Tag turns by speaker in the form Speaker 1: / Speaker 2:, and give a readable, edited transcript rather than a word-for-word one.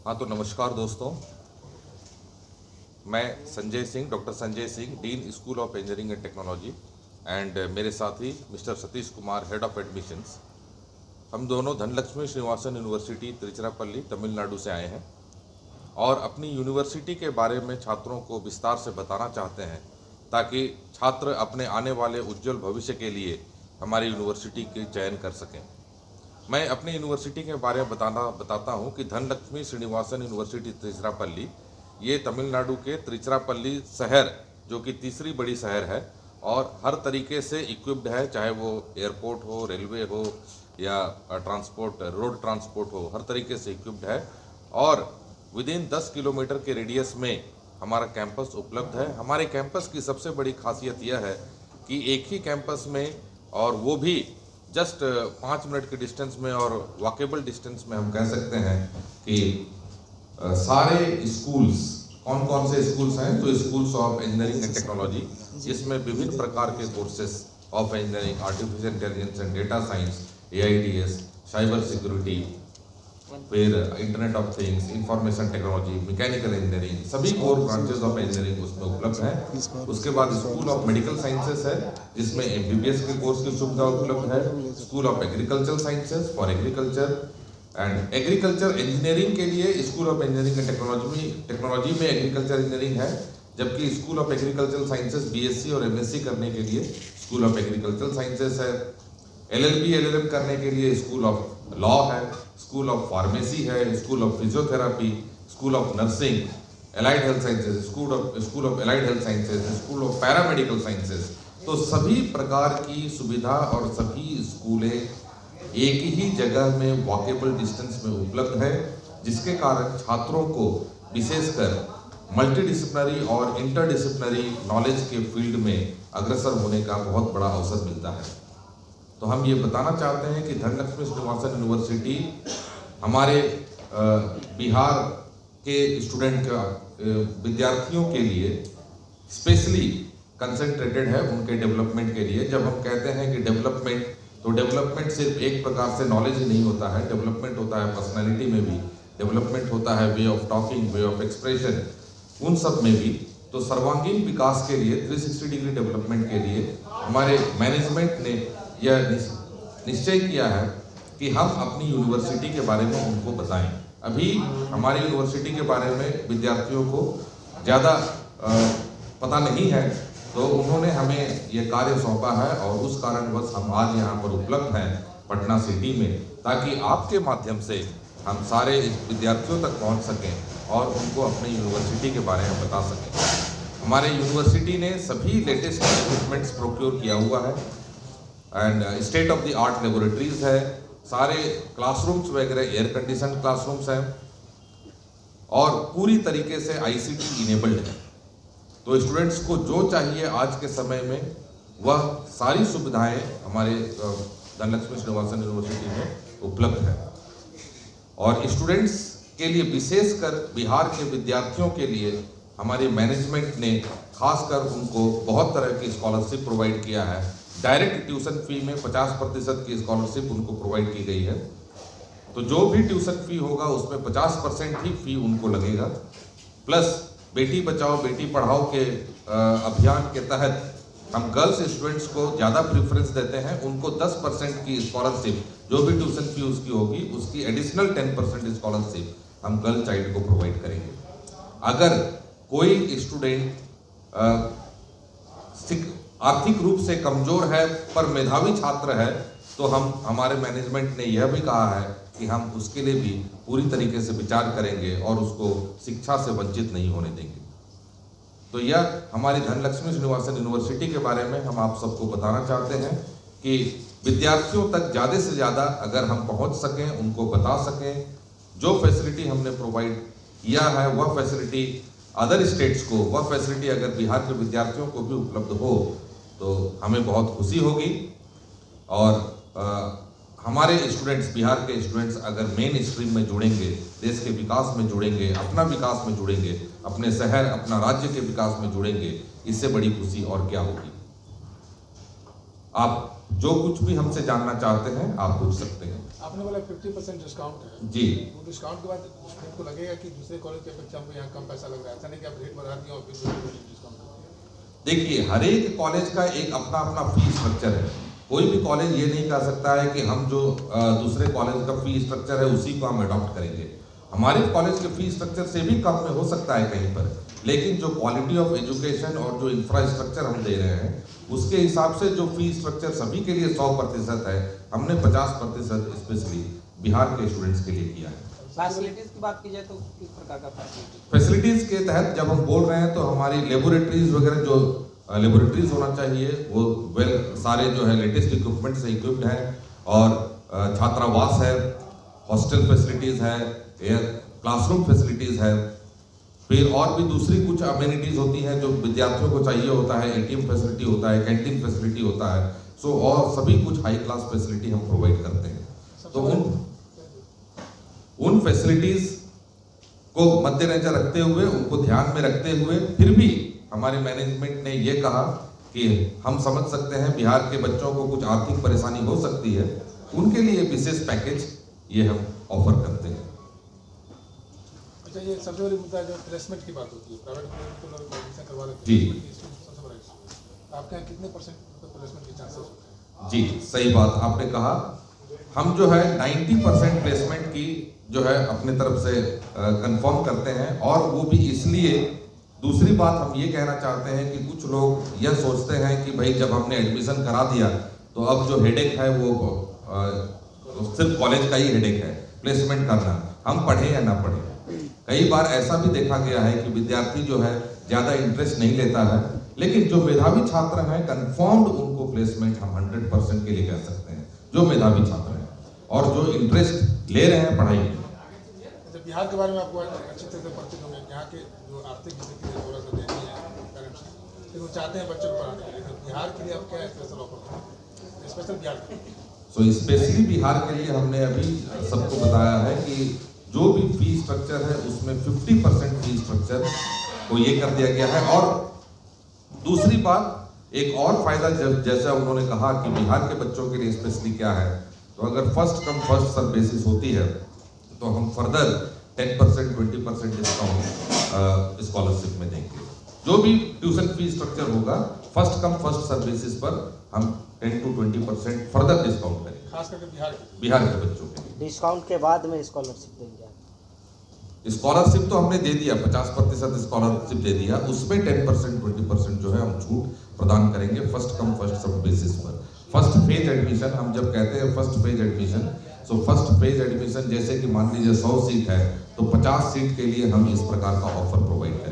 Speaker 1: हाँ तो नमस्कार दोस्तों, मैं Sanjay Singh, doctor Sanjay Singh, dean school of engineering and technology and मेरे साथी mister Satish Kumar, head of admissions. हम दोनों धनलक्ष्मी श्रीनिवासन यूनिवर्सिटी तिरुचिरापल्ली तमिलनाडु से आए हैं और अपनी यूनिवर्सिटी के बारे में छात्रों को विस्तार से बताना चाहते हैं ताकि छात्र अपने आने वाले उज्जवल भविष्य के लिए हमारी यूनिवर्सिटी के चयन कर सकें। मैं अपनी यूनिवर्सिटी के बारे में बताता हूँ कि धनलक्ष्मी श्रीनिवासन यूनिवर्सिटी तिरुचिरापल्ली ये तमिलनाडु के तिरुचिरापल्ली शहर, जो कि तीसरी बड़ी शहर है और हर तरीके से इक्विप्ड है, चाहे वो एयरपोर्ट हो, रेलवे हो या ट्रांसपोर्ट, रोड ट्रांसपोर्ट हो, हर तरीके से इक्विप्ड है। और विदिन 10 किलोमीटर के रेडियस में हमारा कैंपस उपलब्ध है। हमारे कैंपस की सबसे बड़ी खासियत यह है कि एक ही कैंपस में, और वो भी जस्ट 5 मिनट के डिस्टेंस में और वॉकेबल डिस्टेंस में, हम कह सकते हैं कि सारे स्कूल्स, कौन कौन से स्कूल्स हैं, तो schools of engineering and technology, जिसमें विभिन्न प्रकार के courses of engineering, artificial intelligence and data science, AIDS, cyber security, फिर internet of things, information technology, mechanical engineering, सभी कोर ब्रांचेस ऑफ इंजीनियरिंग उसमें उपलब्ध हैं। उसके बाद स्कूल ऑफ मेडिकल साइंसेस है, जिसमें MBBS के कोर्स की सुविधा उपलब्ध है। School of agriculture sciences for agriculture and agriculture engineering के लिए school of engineering and technology में एग्रीकल्चर इंजीनियरिंग है, जबकि school of agriculture sciences BSc और MSc करने के लिए स्कूल ऑफ एग्रीकल्चर साइंसेस है। LLB LLM करने के लिए स्कूल ऑफ लॉ है, स्कूल ऑफ फार्मेसी है, school of physiotherapy, school of nursing, allied health sciences, school of allied health sciences, school of paramedical sciences. तो सभी प्रकार की सुविधा और सभी स्कूलें एक ही जगह में वॉकेबल डिस्टेंस में उपलब्ध है, जिसके कारण छात्रों को विशेषकर मल्टीडिसिप्लिनरी और इंटरडिसिप्लिनरी नॉलेज के फील्ड में अग्रसर होने का बहुत बड़ा अवसर मिलता है। तो हम ये बताना चाहते हैं कि धनलक्ष्मी श्रीनिवासन यूनिवर्सिटी हमारे बिहार के स्टूडेंट विद्यार्थियों के लिए स्पेशली कंसंट्रेटेड है, उनके डेवलपमेंट के लिए। जब हम कहते हैं कि डेवलपमेंट, तो डेवलपमेंट सिर्फ एक प्रकार से नॉलेज ही नहीं होता है, डेवलपमेंट होता है पर्सनैलिटी में भी, डेवलपमेंट होता है way of talking, way of expression, उन सब में भी। तो सर्वांगीण विकास के लिए, 360 डिग्री डेवलपमेंट के लिए हमारे मैनेजमेंट ने यह निश्चय किया है कि हम अपनी यूनिवर्सिटी के बारे में उनको बताएं। अभी हमारी यूनिवर्सिटी के बारे में विद्यार्थियों को ज़्यादा पता नहीं है, तो उन्होंने हमें ये कार्य सौंपा है और उस कारणवश हम आज यहाँ पर उपलब्ध हैं पटना सिटी में, ताकि आपके माध्यम से हम सारे विद्यार्थियों तक पहुँच सकें और उनको अपनी यूनिवर्सिटी के बारे में बता सकें। हमारे यूनिवर्सिटी ने सभी लेटेस्ट इक्विपमेंट्स प्रोक्योर किया हुआ है and state of the art laboratories है, सारे क्लासरूम्स वगैरह एयर कंडीशन क्लासरूम्स हैं और पूरी तरीके से ICT इनेबल्ड है। तो स्टूडेंट्स को जो चाहिए आज के समय में, वह सारी सुविधाएं हमारे धनलक्ष्मी श्रीनिवासन यूनिवर्सिटी में उपलब्ध है। और स्टूडेंट्स के लिए, विशेषकर बिहार के विद्यार्थियों के लिए, हमारी मैनेजमेंट ने खासकर उनको बहुत तरह की स्कॉलरशिप प्रोवाइड किया है। डायरेक्ट ट्यूशन फी में 50% की स्कॉलरशिप उनको प्रोवाइड की गई है। तो जो भी ट्यूशन फी होगा उसमें 50% ही फी उनको लगेगा। प्लस बेटी बचाओ बेटी पढ़ाओ के अभियान के तहत हम गर्ल्स स्टूडेंट्स को ज़्यादा प्रेफरेंस देते हैं। उनको 10% की स्कॉलरशिप, जो भी ट्यूशन फी उसकी होगी, उसकी एडिशनल 10% स्कॉलरशिप हम गर्ल चाइल्ड को प्रोवाइड करेंगे। अगर कोई स्टूडेंट आर्थिक रूप से कमजोर है पर मेधावी छात्र है, तो हमारे मैनेजमेंट ने यह भी कहा है कि हम उसके लिए भी पूरी तरीके से विचार करेंगे और उसको शिक्षा से वंचित नहीं होने देंगे। तो यह हमारी धनलक्ष्मी श्रीनिवासन यूनिवर्सिटी के बारे में हम आप सबको बताना चाहते हैं कि विद्यार्थियों तक ज़्यादा से ज़्यादा अगर हम पहुंच सकें, उनको बता सकें, जो फैसिलिटी हमने प्रोवाइड किया है वह फैसिलिटी अदर स्टेट्स को, वह फैसिलिटी अगर बिहार के विद्यार्थियों को भी उपलब्ध हो तो हमें बहुत खुशी होगी। और हमारे स्टूडेंट्स, बिहार के स्टूडेंट्स अगर मेन स्ट्रीम में जुड़ेंगे, देश के विकास में जुड़ेंगे, अपना विकास में जुड़ेंगे, अपने शहर, अपना राज्य के विकास में जुड़ेंगे, इससे बड़ी खुशी और क्या होगी। आप जो कुछ भी हमसे जानना चाहते हैं आप पूछ सकते हैं।
Speaker 2: आपने बोला 50% डिस्काउंट है
Speaker 1: जी,
Speaker 2: वो डिस्काउंट के बाद स्टूडेंट को लगेगा कि दूसरे कॉलेज के अपेक्षा हमको यहाँ कम पैसा लग रहा है, ऐसा नहीं कि आप रेट बढ़ा दिए और फिर डिस्काउंट कर दिया।
Speaker 1: देखिए हर एक कॉलेज का एक अपना अपना फी स्ट्रक्चर है। कोई भी कॉलेज ये नहीं कह सकता है कि हम जो दूसरे कॉलेज का फी स्ट्रक्चर है उसी को हम अडॉप्ट करेंगे। हमारे कॉलेज के फी स्ट्रक्चर से भी कम में हो सकता है कहीं पर, लेकिन जो क्वालिटी ऑफ एजुकेशन और जो इंफ्रास्ट्रक्चर हम दे रहे हैं उसके हिसाब से जो फी स्ट्रक्चर सभी के लिए 100% है, हमने 50% स्पेशली बिहार के स्टूडेंट्स के लिए किया है।
Speaker 3: फैसिलिटीज की बात की जाए तो किस प्रकार का
Speaker 1: फैसिलिटीज के तहत जब हम बोल रहे हैं तो हमारी लेबोरेटरीज वगैरह जो लेबोरेटरीज होना चाहिए वो सारे जो है लेटेस्ट इक्विपमेंट से इक्विप्ड है, और छात्रावास है, हॉस्टल फैसिलिटीज है, क्लासरूम फैसिलिटीज है, फिर और भी दूसरी कुछ अमेनिटीज होती हैं जो विद्यार्थियों को चाहिए होता है। एटीएम फैसिलिटी होता है, कैंटीन फैसिलिटी होता है, सो और सभी कुछ हाई क्लास फैसिलिटी हम प्रोवाइड करते हैं। तो उन फैसिलिटीज को मद्देनजर रखते हुए, उनको ध्यान में रखते हुए, फिर भी हमारे मैनेजमेंट ने ये कहा कि हम समझ सकते हैं बिहार के बच्चों को कुछ आर्थिक परेशानी हो सकती है, उनके लिए विशेष पैकेज ये हम ऑफर करते हैं।
Speaker 2: अच्छा, ये सबसे बड़ी मुद्दा जो प्लेसमेंट की बात होती है, प्राइवेट कॉलेज को लोग एडमिशन करवा लेते
Speaker 1: जी।
Speaker 2: हैं, सबसे बड़ा इशू आपके यहाँ कितने % प्लेसमेंट के चांसेस होते हैं?
Speaker 1: जी, सही बात आपने कहा। हम जो है 90% प्लेसमेंट की जो है अपने तरफ से कंफर्म करते हैं, और वो भी इसलिए। दूसरी बात हम ये कहना चाहते हैं कि कुछ लोग यह सोचते हैं कि भाई जब हमने एडमिशन करा दिया तो अब जो हेडेक है वो सिर्फ कॉलेज का ही हेडेक है, प्लेसमेंट करना, हम पढ़े या ना पढ़े। कई बार ऐसा भी देखा गया है कि विद्यार्थी जो है ज़्यादा इंटरेस्ट नहीं लेता है, लेकिन जो मेधावी छात्र हैं कंफर्म्ड उनको प्लेसमेंट हम 100% के लिए कह सकते हैं, जो मेधावी छात्र हैं और जो इंटरेस्ट ले रहे हैं पढ़ाई में।
Speaker 2: बिहार के बारे में आपको अच्छी तरह से परिचित होंगे। यहाँ के जो आर्थिक स्थिति है थोड़ा सा देखनी है पेरेंट्स, लेकिन वो चाहते हैं बच्चों को पढ़ाने के लिए, लेकिन बिहार के लिए आप क्या स्पेशल ऑफर करें, स्पेशल बिहार के लिए?
Speaker 1: सो स्पेशली बिहार के लिए हमने अभी सबको बताया है कि जो भी फी स्ट्रक्चर है उसमें 50% फी स्ट्रक्चर को ये कर दिया गया है। और दूसरी बात, एक और फायदा जैसा उन्होंने कहा कि बिहार के बच्चों के लिए स्पेशली क्या है, तो अगर first come first serve basis होती है तो हम फर्दर 10% 20% डिस्काउंट स्कॉलरशिप में देंगे। जो भी ट्यूशन फी स्ट्रक्चर होगा first come first serve basis पर हम 10 to 20% फर्दर डिस्काउंट करेंगे,
Speaker 2: खास करके
Speaker 1: बिहार के बच्चों के लिए।
Speaker 3: डिस्काउंट के बाद में स्कॉलरशिप देंगे?
Speaker 1: स्कॉलरशिप तो हमने दे दिया, 50% स्कॉलरशिप दे दिया, उसमें 10% 20% जो है हम छूट प्रदान करेंगे first come first serve basis पर। फर्स्ट फेज एडमिशन, हम जब कहते हैं first phase admission, so first phase admission जैसे कि मान लीजिए 100 सीट है तो 50 सीट के लिए हम इस प्रकार का ऑफर प्रोवाइड